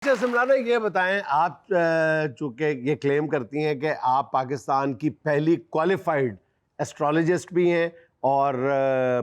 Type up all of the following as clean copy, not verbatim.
अच्छा सिमराना, ये बताएं, आप चूंकि ये क्लेम करती हैं कि आप पाकिस्तान की पहली क्वालिफाइड एस्ट्रोलॉजिस्ट भी हैं और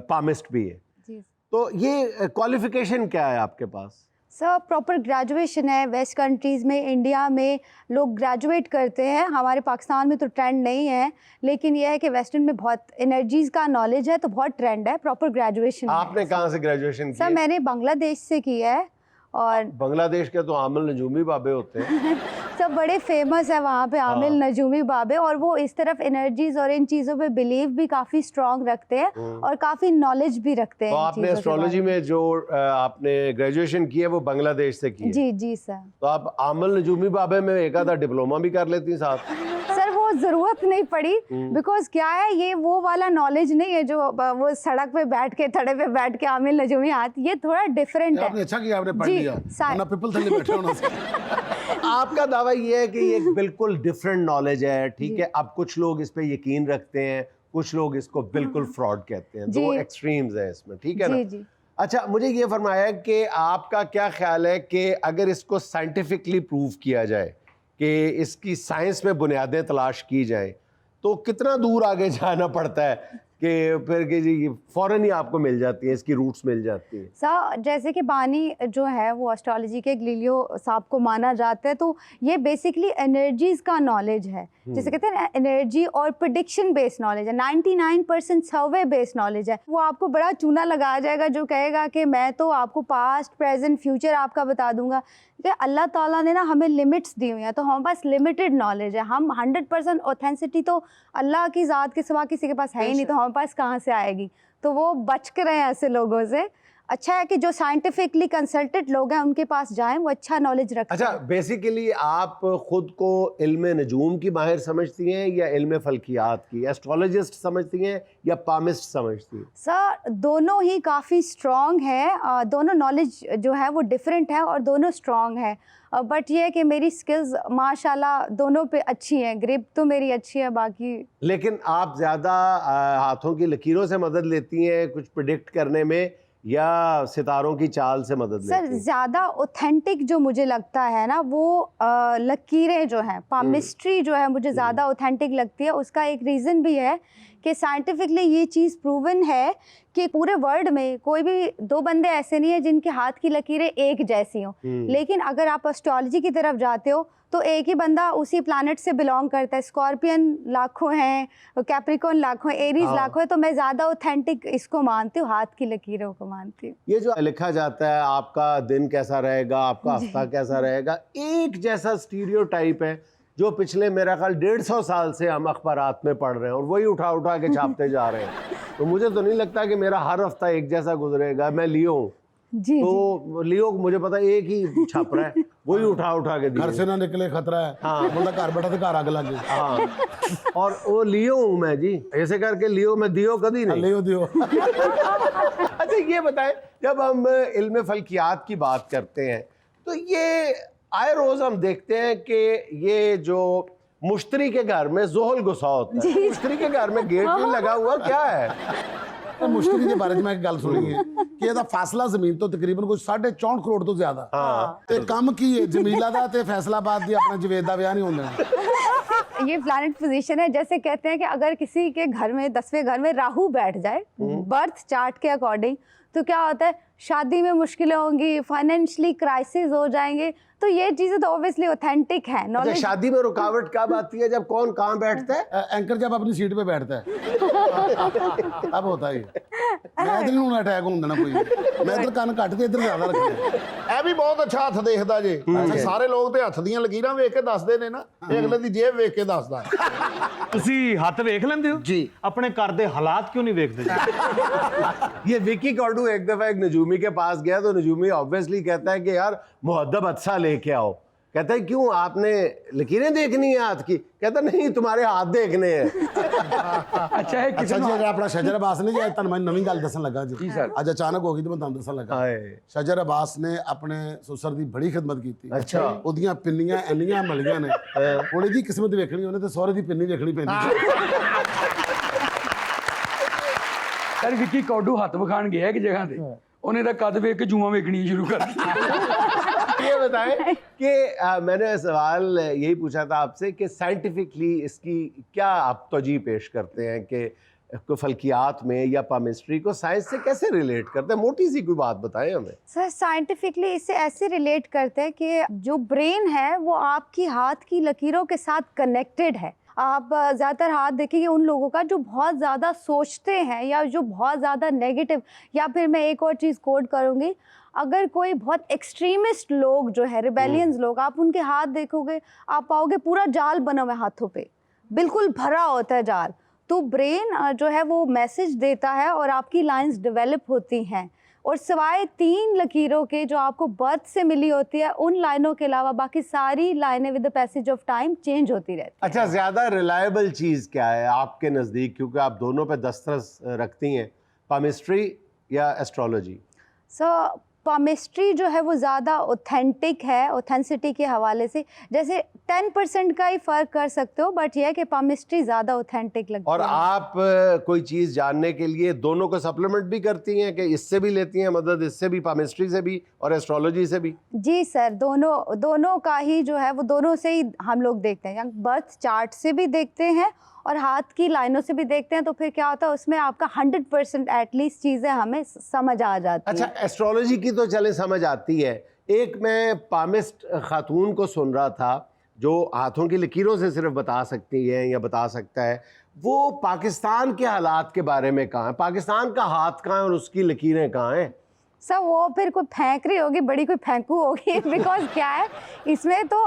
पामिस्ट भी हैं, जी तो ये क्वालिफिकेशन क्या है आपके पास? सर, प्रॉपर ग्रेजुएशन है। वेस्ट कंट्रीज़ में, इंडिया में लोग ग्रेजुएट करते हैं। हमारे पाकिस्तान में तो ट्रेंड नहीं है, लेकिन यह है कि वेस्टर्न में बहुत एनर्जीज़ का नॉलेज है, तो बहुत ट्रेंड है। प्रॉपर ग्रेजुएशन आपने कहाँ से ग्रेजुएशन की सर, है? मैंने बांग्लादेश से किया है। और बांग्लादेश के तो आमिल नजूमी बाबे होते हैं। सब बड़े फेमस है वहाँ पे आमिल नजूमी बाबे, और वो इस तरफ एनर्जीज और इन चीज़ों पे बिलीव भी काफ़ी स्ट्रॉन्ग रखते हैं और काफ़ी नॉलेज भी रखते हैं। तो आपने एस्ट्रोलॉजी में जो आपने ग्रेजुएशन की है वो बांग्लादेश से की है? जी जी सर। तो आप आमिल नजूमी बाबे में एक आधा डिप्लोमा भी कर लेती साथ? सर, वो जरूरत नहीं पड़ी, बिकॉज क्या है, ये वो वाला नॉलेज नहीं है जो वो सड़क पे बैठ के, थड़े पे बैठ के आमिल नजूमी हाथ, ये थोड़ा डिफरेंट है। आपने अच्छा किया, आपने पढ़ लिया, वरना पिपल थल्ले बैठे होना। आपका दावा ये है कि ये बिल्कुल डिफरेंट नॉलेज है, ठीक है। अब कुछ लोग इस पे यकीन रखते हैं, कुछ लोग इसको बिल्कुल फ्रॉड कहते हैं। दो एक्सट्रीम्स हैं इसमें, ठीक है ना? जी। अच्छा, मुझे ये फरमाया कि आपका क्या ख्याल है कि अगर इसको साइंटिफिकली प्रूव किया जाए कि इसकी साइंस में बुनियादें तलाश की जाए, तो कितना दूर आगे जाना पड़ता है कि फिर कि जी फौरन ही आपको मिल जाती है, इसकी रूट्स मिल जाती है? सर, जैसे कि बानी जो है वो एस्ट्रोलॉजी के गलीलियो साहब को माना जाता है, तो ये बेसिकली एनर्जीज का नॉलेज है, जैसे कहते हैं ना, एनर्जी और प्रेडिक्शन बेस्ड नॉलेज है। 99% सर्वे बेस्ड नॉलेज है। वो आपको बड़ा चूना लगाया जाएगा जो कहेगा कि मैं तो आपको पास्ट, प्रेजेंट, फ्यूचर आपका बता दूंगा। कि अल्लाह ताला ने ना हमें लिमिट्स दी हुई हैं, तो हमारे पास लिमिटेड नॉलेज है। हम 100% ऑथेंसिटी तो अल्लाह की ज़ात के सिवा किसी के पास है ही नहीं, तो हमारे पास कहाँ से आएगी? तो वो बच के रहें ऐसे लोगों से। अच्छा है कि जो साइंटिफिकली कंसल्टेड लोग हैं उनके पास जाएं, वो अच्छा नॉलेज रखते हैं। अच्छा, बेसिकली आप खुद को इल्म नजूम की माहिर समझती हैं या इल्म फल्कियात की? एस्ट्रोलॉजिस्ट समझती हैं या पामिस्ट समझती हैं? सर, दोनों ही काफ़ी स्ट्रॉन्ग है। दोनों नॉलेज जो है वो डिफरेंट है और दोनों स्ट्रॉन्ग है। बट ये है कि मेरी स्किल्स माशाल्लाह दोनों पे अच्छी हैं, ग्रिप तो मेरी अच्छी है। बाकी लेकिन आप ज़्यादा हाथों की लकीरों से मदद लेती हैं कुछ प्रिडिक्ट करने में, या सितारों की चाल से मदद लेती हैं? सर, ज़्यादा ऑथेंटिक जो मुझे लगता है ना, वो लकीरें जो हैं, पामिस्ट्री जो है, मुझे ज़्यादा ऑथेंटिक लगती है। उसका एक रीज़न भी है कि साइंटिफिकली ये चीज़ प्रूवन है कि पूरे वर्ल्ड में कोई भी दो बंदे ऐसे नहीं है जिनके हाथ की लकीरें एक जैसी हों। लेकिन अगर आप एस्ट्रोलॉजी की तरफ जाते हो तो एक ही बंदा उसी प्लैनेट से बिलोंग करता है। स्कॉर्पियन लाखों हैं, कैप्रिकॉर्न लाखों हैं, एरीज लाखों हैं, तो मैं ज़्यादा ऑथेंटिक इसको मानती हूँ, हाथ की लकीरों को मानती हूँ। ये जो लिखा जाता है आपका दिन कैसा रहेगा, आपका हफ्ता कैसा रहेगा, एक जैसा स्टीरियोटाइप है जो पिछले मेरा ख्याल 150 साल से हम अखबारात में पढ़ रहे हैं और वही उठा उठा के छापते जा रहे हैं। तो मुझे तो नहीं लगता कि मेरा हर हफ्ता एक जैसा गुजरेगा। मैं लियो हूँ, तो लियो मुझे पता एक ही छाप रहा है, वही उठा के घर से ना निकले खतरा है। हाँ, बंदा घर बैठा तो घर आग लग गई। हाँ, और वो लियो हूँ मैं जी, ऐसे करके लियो, मैं दियो कभी नहीं। लियो दियो। अच्छा, ये बताएं, जब हम इल्म फल्कियात की बात करते हैं तो ये आए रोज हम देखते हैं कि ये जो मुश्तरी के घर में जोहल गुस्सा होता है, मुश्तरी के घर में गेट नहीं लगा हुआ, क्या है? मुश्तरी के बारे में एक गल सुनी है कि ਇਹਦਾ ਫੈਸਲਾ ਜ਼ਮੀਨ ਤੋਂ ਤਕਰੀਬਨ ਕੋਈ 64 ਕਰੋੜ ਤੋਂ ਜ਼ਿਆਦਾ। ਤੇ ਕੰਮ ਕੀ ਹੈ ਜਮੀਲਾ ਦਾ ਤੇ फैसलाबाद ਦੀ ਆਪਣਾ जवेद ਦਾ ਵਿਆਹ नहीं होना। ये प्लैनेट पोजीशन है। जैसे कहते हैं कि अगर किसी के घर में 10वें घर में राहु बैठ जाए बर्थ चार्ट के अकॉर्डिंग, तो क्या होता है, शादी में मुश्किलें होंगी, फाइनेंशियली क्राइसिस हो जाएंगे। तो ये चीजें तो ऑब्वियसली ऑथेंटिक है। अच्छा, शादी में रुकावट कब आती है? जब कौन कहाँ बैठता है? एंकर जब अपनी सीट पे बैठता है अब होता है। मैं इधर ਨੂੰ ਅਟੈਕ ਹੁੰਦਾ ਨਾ ਕੋਈ, ਮੈਂ ਇਧਰ ਕੰਨ ਕੱਟ ਕੇ ਇਧਰ ਜ਼ਿਆਦਾ ਰੱਖਿਆ। ਇਹ ਵੀ ਬਹੁਤ ਅੱਛਾ ਹੱਥ ਦੇਖਦਾ ਜੇ। ਸਾਰੇ ਲੋਕ ਤੇ ਹੱਥ ਦੀਆਂ ਲਕੀਰਾਂ ਵੇਖ ਕੇ ਦੱਸਦੇ ਨੇ ਨਾ, ਇਹ ਅਗਲੇ ਦੀ ਜੇਬ ਵੇਖ ਕੇ ਦੱਸਦਾ। ਤੁਸੀਂ ਹੱਥ ਵੇਖ ਲੈਂਦੇ ਹੋ ਜੀ, ਆਪਣੇ ਘਰ ਦੇ ਹਾਲਾਤ ਕਿਉਂ ਨਹੀਂ ਵੇਖਦੇ ਜੀ? ये विकी कॉर्डू एक दफा एक नजूमी के पास गया तो नजूमी ऑब्वियसली कहता है कि यार मुहद्दब अच्छा लेके आओ। कहता है क्यों, आपने लकीरें देखनी है हाथ की? कहता नहीं, तुम्हारे हाथ देखने हैं। ਅੱਛਾ ਹੈ अच्छा जी, अपना शजर अब्बास ने जी आज ਤੁਹਾਨੂੰ ਮੈਂ ਨਵੀਂ ਗੱਲ ਦੱਸਣ ਲੱਗਾ ਜੀ ਸਰ। ਅੱਜ ਅਚਾਨਕ ਹੋ ਗਈ ਤੇ ਮੈਂ ਤੁਹਾਨੂੰ ਦੱਸਣ ਲੱਗਾ। ਸ਼ਜਰ ਅब्बास ਨੇ ਆਪਣੇ ਸੁਸਰ ਦੀ ਬੜੀ ਖਿਦਮਤ ਕੀਤੀ। ਅੱਛਾ। ਉਹਦੀਆਂ ਪਿੰਨੀਆਂ ਇੰਨੀਆਂ ਮਲੀਆਂ ਨੇ, ਹੁਣ ਇਹਦੀ ਕਿਸਮਤ ਵੇਖਣੀ ਉਹਨੇ ਤੇ ਸਹੁਰੇ ਦੀ ਪਿੰਨੀ ਵੇਖਣੀ ਪੈਂਦੀ। ਸਰ, ਵਿੱਕੀ ਕੌਡੂ ਹੱਥ ਵਿਖਾਣ ਗਿਆ ਇੱਕ ਜਗ੍ਹਾ ਤੇ, ਉਹਨੇ ਤਾਂ ਕੱਦ ਵੇਖ ਕੇ ਜੂਆਂ ਵੇਖਣੀਆਂ ਸ਼ੁਰੂ ਕਰ ਦਿੱਤੀਆਂ। ये बताएं कि मैंने सवाल यही पूछा था आपसे कि साइंटिफिकली इसकी क्या आप तौजीह पेश करते हैं कि फल्कियात में या पामिस्ट्री को साइंस से कैसे रिलेट करते हैं? मोटी सी कोई बात बताएं हमें। सर साइंटिफिकली इसे ऐसे रिलेट करते हैं कि जो ब्रेन है वो आपकी हाथ की लकीरों के साथ कनेक्टेड है। आप ज़्यादातर हाथ देखेंगे उन लोगों का जो बहुत ज़्यादा सोचते हैं या जो बहुत ज़्यादा नेगेटिव, या फिर मैं एक और चीज़ कोड करूँगी, अगर कोई बहुत एक्सट्रीमिस्ट लोग जो है, रिबेलियंस लोग, आप उनके हाथ देखोगे आप पाओगे पूरा जाल बना हुआ है हाथों पे, बिल्कुल भरा होता है जाल। तो ब्रेन जो है वो मैसेज देता है और आपकी लाइंस डेवलप होती हैं, और सिवाय 3 लकीरों के जो आपको बर्थ से मिली होती है, उन लाइनों के अलावा बाकी सारी लाइनें with the passage of time change होती रहती हैं। अच्छा, ज़्यादा रिलायबल चीज़ क्या है आपके नज़दीक, क्योंकि आप दोनों पे दस्तरस रखती हैं, पामिस्ट्री या एस्ट्रोलॉजी? सो पामिस्ट्री जो है वो ज़्यादा ऑथेंटिक है, ऑथेंसिटी के हवाले से। जैसे 10% का ही फ़र्क कर सकते हो, बट यह है कि पामिस्ट्री ज़्यादा ऑथेंटिक लगती है। और आप कोई चीज़ जानने के लिए दोनों को सप्लीमेंट भी करती हैं कि इससे भी लेती हैं मदद, इससे भी, पामिस्ट्री से भी और एस्ट्रोलॉजी से भी? जी सर, दोनों का ही जो है वो दोनों से ही हम लोग देखते हैं। बर्थ चार्ट से भी देखते हैं और हाथ की लाइनों से भी देखते हैं, तो फिर क्या होता है उसमें आपका 100% एटलीस्ट चीज़ें हमें समझ आ जाती हैं। अच्छा, एस्ट्रोलॉजी की तो चले समझ आती है। एक मैं पामिस्ट खातून को सुन रहा था जो हाथों की लकीरों से सिर्फ बता सकती है या बता सकता है, वो पाकिस्तान के हालात के बारे में कहाँ है, पाकिस्तान का हाथ कहाँ है और उसकी लकीरें कहाँ हैं? सर वो फिर कोई फेंक रही होगी, बड़ी कोई फेंकू होगी। बिकॉज क्या है इसमें तो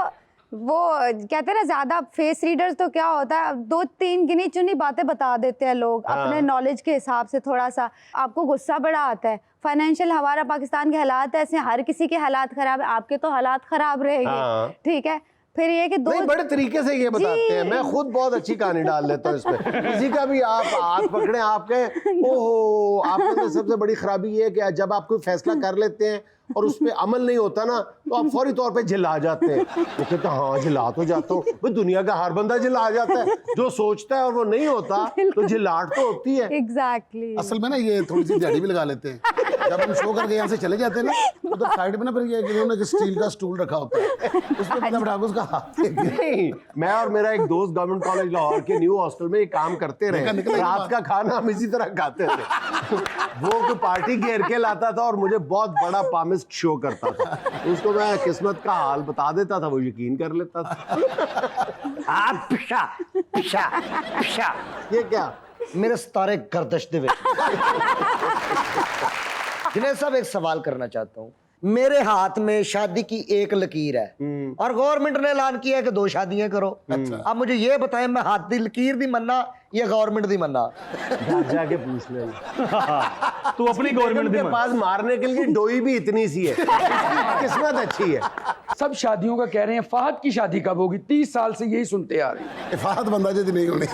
वो कहते हैं ना, ज़्यादा फेस रीडर्स तो क्या होता है 2-3 गिनी चुनी बातें बता देते हैं लोग अपने नॉलेज के हिसाब से। थोड़ा सा आपको गुस्सा बड़ा आता है। फाइनेंशियल हमारा पाकिस्तान के हालात ऐसे, हर किसी के हालात ख़राब है, आपके तो हालात ख़राब रहेंगे, ठीक है। फिर ये कि नहीं, बड़े तरीके से ये बताते हैं, मैं खुद बहुत अच्छी कहानी डाल लेता हूँ इसमें। किसी का भी आप हाथ पकड़े, आप कहें ओहो, आपके तो सबसे बड़ी खराबी ये है कि जब आप कोई फैसला कर लेते हैं और उस पर अमल नहीं होता ना, तो आप फौरी तौर पे झिला जाते हैं। वो कहते हैं हाँ झिला तो जाता हूँ भाई, दुनिया का हर बंदा झिला जाता है, जो सोचता है और वो नहीं होता तो झिलाहट तो होती है। एग्जैक्टली। असल में ना ये थोड़ी सी दिहाड़ी भी लगा लेते हैं। जब हम शो करके यहाँ से चले जाते हैं ना, तो साइड में ना फिर ये इन्होंने स्टील का स्टूल रखा होता है, उसमें बंदा बिठा के उसका हाथ नहीं, मैं और मेरा एक दोस्त गवर्नमेंट कॉलेज लाहौर के न्यू हॉस्टल में ये काम करते रहे। रात का खाना हम इसी तरह खाते थे। वो कोई पार्टी घेर के लाता था और मुझे बहुत बड़ा पामिस्ट शो करता था, उसको मैं किस्मत का हाल बता देता था, वो यकीन कर लेता था। आप पिशा पिशा पिशा ये क्या? मेरे सितारे गर्दश दे जिन्हें सब एक सवाल करना चाहता हूँ। मेरे हाथ में शादी की एक लकीर है और गवर्नमेंट ने ऐलान किया है कि 2 शादियां करो। अब मुझे ये बताएं, मैं हाथ दी लकीर दी मन्ना या गवर्नमेंट दी मन्ना? जाके पूछ लेना। तू अपनी गवर्नमेंट के पास मारने के लिए डोई भी इतनी सी है, किस्मत अच्छी है। सब शादियों का कह रहे हैं, फहद की शादी कब होगी? 30 साल से यही सुनते आ रहे हैं। फहद बंदा जल्दी नहीं होने।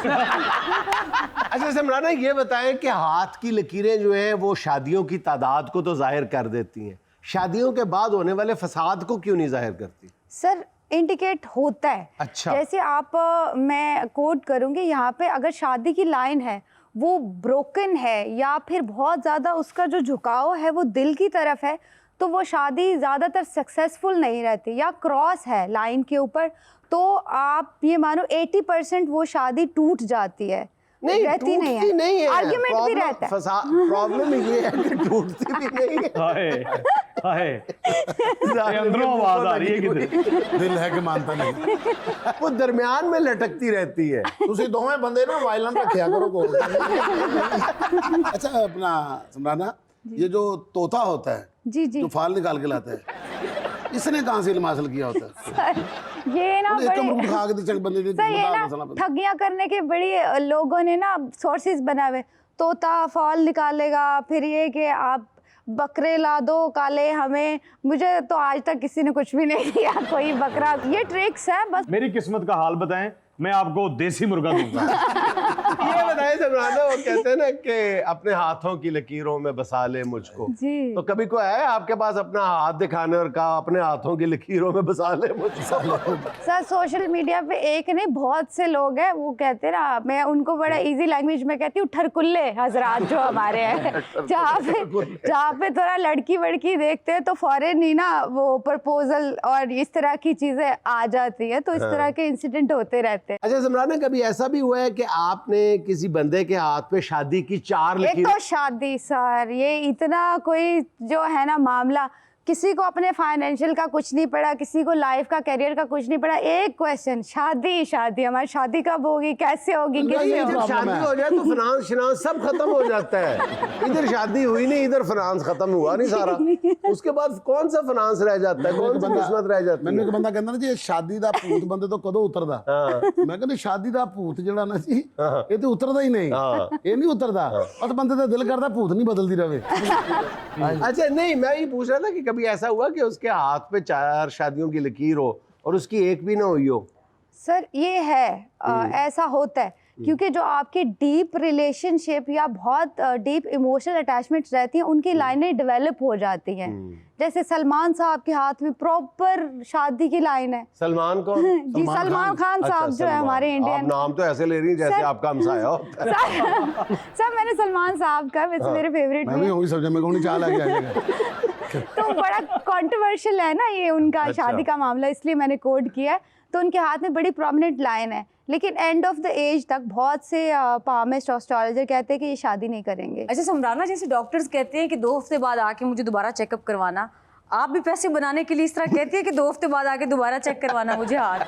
अच्छा सिमराना, ये बताएं कि हाथ की लकीरें जो हैं वो शादियों की तादाद को तो जाहिर कर देती हैं, शादियों के बाद होने वाले फसाद को क्यों नहीं जाहिर करती? सर इंडिकेट होता है। अच्छा। जैसे आप मैं कोड करूँगी यहाँ पे, अगर शादी की लाइन है वो ब्रोकन है या फिर बहुत ज़्यादा उसका जो झुकाव है वो दिल की तरफ है, तो वो शादी ज़्यादातर सक्सेसफुल नहीं रहती। या क्रॉस है लाइन के ऊपर, तो आप ये मानो 80% वो शादी टूट जाती है, रहती नहीं है। आर्ग्यूमेंट भी रहता है। प्रॉब्लम ये है कि टूटती भी नहीं है। हाय हाय, अंदरों आवाज आ रही है किधर? दिल है कि मानता नहीं, वो दरमियान में लटकती रहती है। ਤੁਸੀਂ ਦੋਵੇਂ ਬੰਦੇ ਨਾ ਵਾਇਲੈਂਟ ਰੱਖਿਆ ਕਰੋ ਕੋਲ। अच्छा अपना समराना, ये जो तोता होता है जी जी जो फाल निकाल के लाता है, इसने कहाँ से इल्म हासिल किया होता है? सर ये ना एक कमर बड़े उठा के चक बंदे ने सर ये ना ठगियां करने के बड़ी लोगों ने ना सोर्सेज बनाए हुए। तोता फॉल निकालेगा, फिर ये कि आप बकरे ला दो काले हमें। मुझे तो आज तक किसी ने कुछ भी नहीं दिया कोई बकरा। ये ट्रिक्स है बस। मेरी किस्मत का हाल बताएं, मैं आपको देसी मुर्गा दूंगा। ये बताए समराना, वो कहते हैं ना कि अपने हाथों की लकीरों में बसा ले मुझको। जी। तो कभी कोई आया आपके पास अपना हाथ दिखाने और कहा अपने हाथों की लकीरों में बसा ले मुझको? सर सोशल मीडिया पे एक नहीं बहुत से लोग हैं, वो कहते ना, मैं उनको बड़ा इजी लैंग्वेज में कहती हूँ ठरकुल्ले हजरात जो हमारे हैं, जहाँ पे थोड़ा लड़की वड़की देखते हैं तो फौरन ही ना वो प्रपोजल और इस तरह की चीजें आ जाती है, तो इस तरह के इंसिडेंट होते रहते हैं। अच्छा समराना, कभी ऐसा भी हुआ है कि आपने किसी बंदे के हाथ पे शादी की 4 एक लकीरें? तो शादी सर, ये इतना कोई जो है ना मामला, किसी को अपने फाइनेंशियल का कुछ नहीं पड़ा, किसी को लाइफ का करियर का कुछ नहीं पड़ा, एक क्वेश्चन शादी शादी, हमारी शादी कब होगी, कैसे होगी, किससे जब होगी? शादी हो जाए तो फाइनेंस शिनांस सब खत्म हो जाता है। इधर शादी हुई नहीं, इधर फाइनेंस खत्म हुआ नहीं सारा, उसके बाद कौन सा फाइनेंस रह जाता है, कौन सी किस्मत रह जाती ਮੈਨੂੰ है? ਇੱਕ ਬੰਦਾ ਕਹਿੰਦਾ ਨਾ ਜੀ ਸ਼ਾਦੀ ਦਾ ਭੂਤ ਬੰਦੇ ਤੋਂ ਕਦੋਂ ਉਤਰਦਾ? ਮੈਂ ਕਹਿੰਦਾ ਸ਼ਾਦੀ ਦਾ ਭੂਤ ਜਿਹੜਾ ਨਾ ਜੀ ਇਹ ਤੇ ਉਤਰਦਾ ਹੀ ਨਹੀਂ, ਇਹ ਨਹੀਂ ਉਤਰਦਾ, ਬਸ ਬੰਦੇ ਦਾ ਦਿਲ ਕਰਦਾ ਭੂਤ ਨਹੀਂ ਬਦਲਦੀ ਰਵੇ। अच्छा नहीं, मैं ये पूछ रहा था कि कभी ऐसा हुआ कि उसके हाथ पे 4 शादियों की लकीर हो और उसकी एक भी ना हुई हो? सर ये है ऐसा होता है क्योंकि जो आपकी डीप रिलेशनशिप या बहुत डीप इमोशनल अटैचमेंट्स रहती हैं, उनकी लाइनें डेवलप हो जाती हैं। जैसे सलमान साहब के हाथ में प्रॉपर शादी की लाइन है। सलमान कौन? जी सलमान खान अच्छा, साहब जो है सलमान। हमारे आप इंडियन। नाम तो ऐसे ले रही हैं जैसे सर- आपका हमसाया होता है। सर मैंने सलमान साहब का, वैसे मेरे फेवरेट मैं भी होगी समझा, मैं कहूँ चाह लग जाएगा। तो बड़ा कंट्रोवर्शियल है ना ये उनका अच्छा। शादी का मामला, इसलिए मैंने कोड किया है। तो उनके हाथ में बड़ी प्रोमिनेंट लाइन है, लेकिन एंड ऑफ द एज तक बहुत से पामिस्ट एस्ट्रोलॉजर कहते हैं कि ये शादी नहीं करेंगे। अच्छा समराना, जैसे डॉक्टर्स कहते हैं कि 2 हफ्ते बाद आके मुझे दोबारा चेकअप करवाना, आप भी पैसे बनाने के लिए इस तरह कहती है कि 2 हफ्ते बाद आके दोबारा चेक करवाना मुझे हाथ?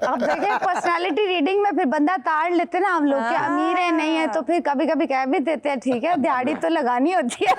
अब देखिए पर्सनालिटी रीडिंग में फिर बंदा ताड़ लेते ना हम लोग कि अमीर है नहीं है, तो फिर कभी कभी कह भी देते हैं ठीक है, दिहाड़ी तो लगानी होती है।